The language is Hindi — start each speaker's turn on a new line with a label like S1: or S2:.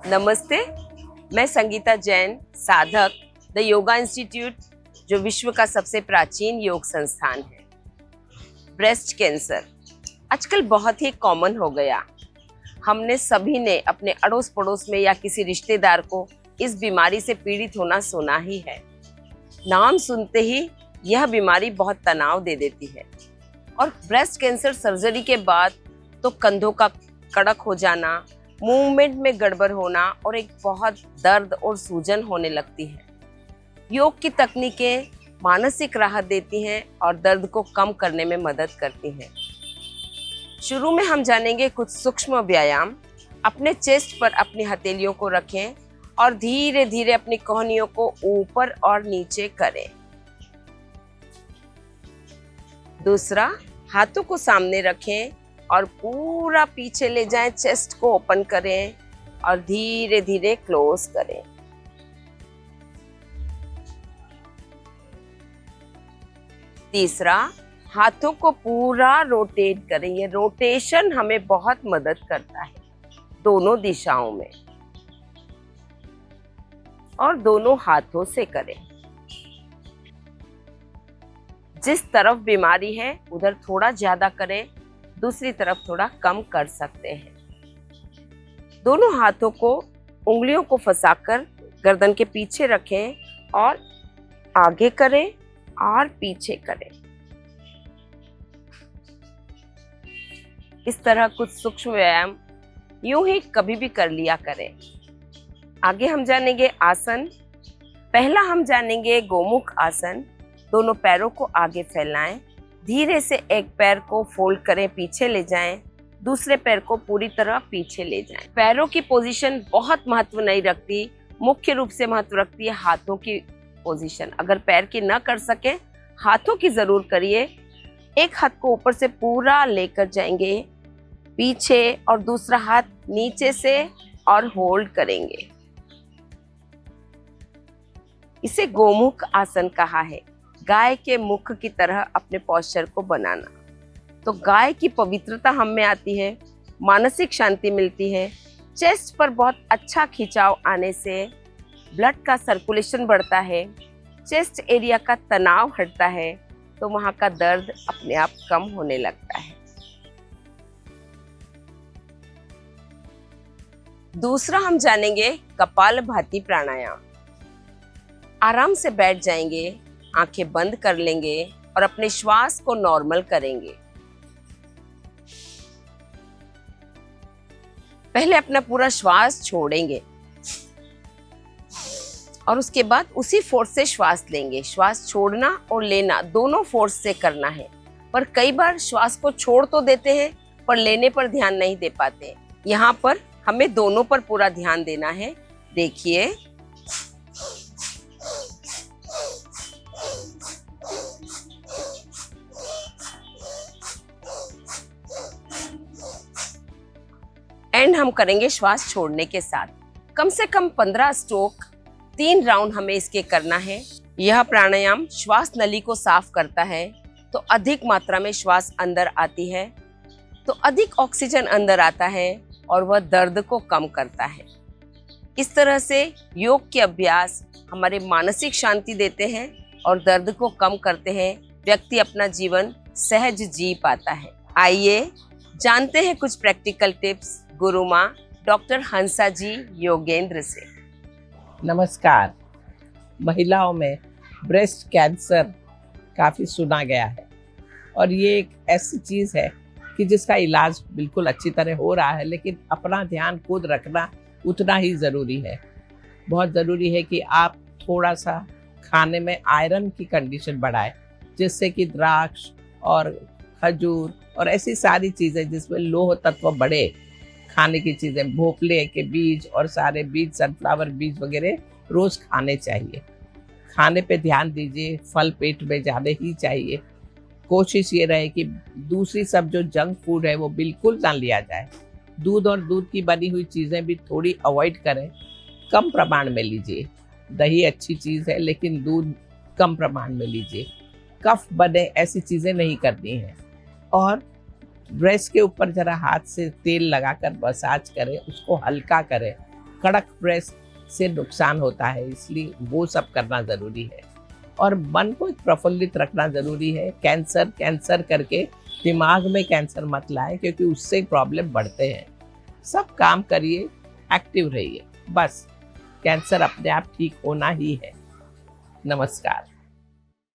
S1: नमस्ते, मैं संगीता जैन, साधक द योगा इंस्टीट्यूट, जो विश्व का सबसे प्राचीन योग संस्थान है। ब्रेस्ट कैंसर आजकल बहुत ही कॉमन हो गया। हमने सभी ने अपने अड़ोस पड़ोस में या किसी रिश्तेदार को इस बीमारी से पीड़ित होना सुना ही है। नाम सुनते ही यह बीमारी बहुत तनाव दे देती है और ब्रेस्ट कैंसर सर्जरी के बाद तो कंधों का कड़क हो जाना, मूवमेंट में गड़बड़ होना और एक बहुत दर्द और सूजन होने लगती है। योग की तकनीकें मानसिक राहत देती हैं और दर्द को कम करने में मदद करती हैं। शुरू में हम जानेंगे कुछ सूक्ष्म व्यायाम। अपने चेस्ट पर अपनी हथेलियों को रखें और धीरे धीरे अपनी कोहनियों को ऊपर और नीचे करें। दूसरा, हाथों को सामने रखें और पूरा पीछे ले जाएं, चेस्ट को ओपन करें और धीरे धीरे क्लोज करें। तीसरा, हाथों को पूरा रोटेट करें। ये रोटेशन हमें बहुत मदद करता है दोनों दिशाओं में और दोनों हाथों से करें। जिस तरफ बीमारी है उधर थोड़ा ज्यादा करें, दूसरी तरफ थोड़ा कम कर सकते हैं। दोनों हाथों को उंगलियों को फंसाकर गर्दन के पीछे रखें और आगे करें और पीछे करें। इस तरह कुछ सूक्ष्म व्यायाम यूं ही कभी भी कर लिया करें। आगे हम जानेंगे आसन। पहला हम जानेंगे गोमुख आसन। दोनों पैरों को आगे फैलाएं, धीरे से एक पैर को फोल्ड करें, पीछे ले जाएं, दूसरे पैर को पूरी तरह पीछे ले जाएं। पैरों की पोजीशन बहुत महत्व नहीं रखती, मुख्य रूप से महत्व रखती है हाथों की पोजीशन। अगर पैर की न कर सके, हाथों की जरूर करिए। एक हाथ को ऊपर से पूरा लेकर जाएंगे पीछे और दूसरा हाथ नीचे से और होल्ड करेंगे। इसे गोमुख आसन कहा है। गाय के मुख की तरह अपने पोस्चर को बनाना। तो गाय की पवित्रता हम में आती है, मानसिक शांति मिलती है। चेस्ट पर बहुत अच्छा खिंचाव आने से ब्लड का सर्कुलेशन बढ़ता है, चेस्ट एरिया का तनाव हटता है, तो वहाँ का दर्द अपने आप कम होने लगता है। दूसरा हम जानेंगे कपालभाति प्राणायाम। आराम से बैठ जाएंगे, आंखें बंद कर लेंगे और अपने श्वास को नॉर्मल करेंगे। पहले अपना पूरा श्वास छोड़ेंगे और उसके बाद उसी फोर्स से श्वास लेंगे। श्वास छोड़ना और लेना दोनों फोर्स से करना है, पर कई बार श्वास को छोड़ तो देते हैं पर लेने पर ध्यान नहीं दे पाते। यहाँ पर हमें दोनों पर पूरा ध्यान देना है। देखिए, एंड हम करेंगे श्वास छोड़ने के साथ। कम से कम 15 स्ट्रोक, 3 राउंड हमें इसके करना है। यह प्राणायाम श्वास नली को साफ करता है, तो अधिक मात्रा में श्वास अंदर आती है, तो अधिक ऑक्सीजन अंदर आता है और वह दर्द को कम करता है। इस तरह से योग के अभ्यास हमारे मानसिक शांति देते हैं और दर्द को कम करते हैं। व्यक्ति अपना जीवन सहज जी पाता है। आइए जानते हैं कुछ प्रैक्टिकल टिप्स गुरु माँ डॉक्टर हंसा जी योगेंद्र से।
S2: नमस्कार। महिलाओं में ब्रेस्ट कैंसर काफ़ी सुना गया है और ये एक ऐसी चीज़ है कि जिसका इलाज बिल्कुल अच्छी तरह हो रहा है, लेकिन अपना ध्यान खुद रखना उतना ही ज़रूरी है। बहुत ज़रूरी है कि आप थोड़ा सा खाने में आयरन की कंडीशन बढ़ाएं, जिससे कि द्राक्ष और खजूर और ऐसी सारी चीज़ें जिसमें लोह तत्व बढ़े, खाने की चीज़ें, भोपले के बीज और सारे बीज, सनफ्लावर बीज वगैरह रोज़ खाने चाहिए। खाने पे ध्यान दीजिए, फल पेट में जाने ही चाहिए। कोशिश ये रहे कि दूसरी सब जो जंक फूड है वो बिल्कुल ना लिया जाए। दूध और दूध की बनी हुई चीज़ें भी थोड़ी अवॉइड करें, कम प्रमाण में लीजिए। दही अच्छी चीज़ है, लेकिन दूध कम प्रमाण में लीजिए। कफ बने ऐसी चीज़ें नहीं करनी है। और ब्रेस्ट के ऊपर जरा हाथ से तेल लगाकर मसाज करें, उसको हल्का करें। कड़क प्रेस से नुकसान होता है, इसलिए वो सब करना ज़रूरी है। और मन को प्रफुल्लित रखना ज़रूरी है। कैंसर कैंसर करके दिमाग में कैंसर मत लाए, क्योंकि उससे प्रॉब्लम बढ़ते हैं। सब काम करिए, एक्टिव रहिए, बस कैंसर अपने आप ठीक होना ही है। नमस्कार।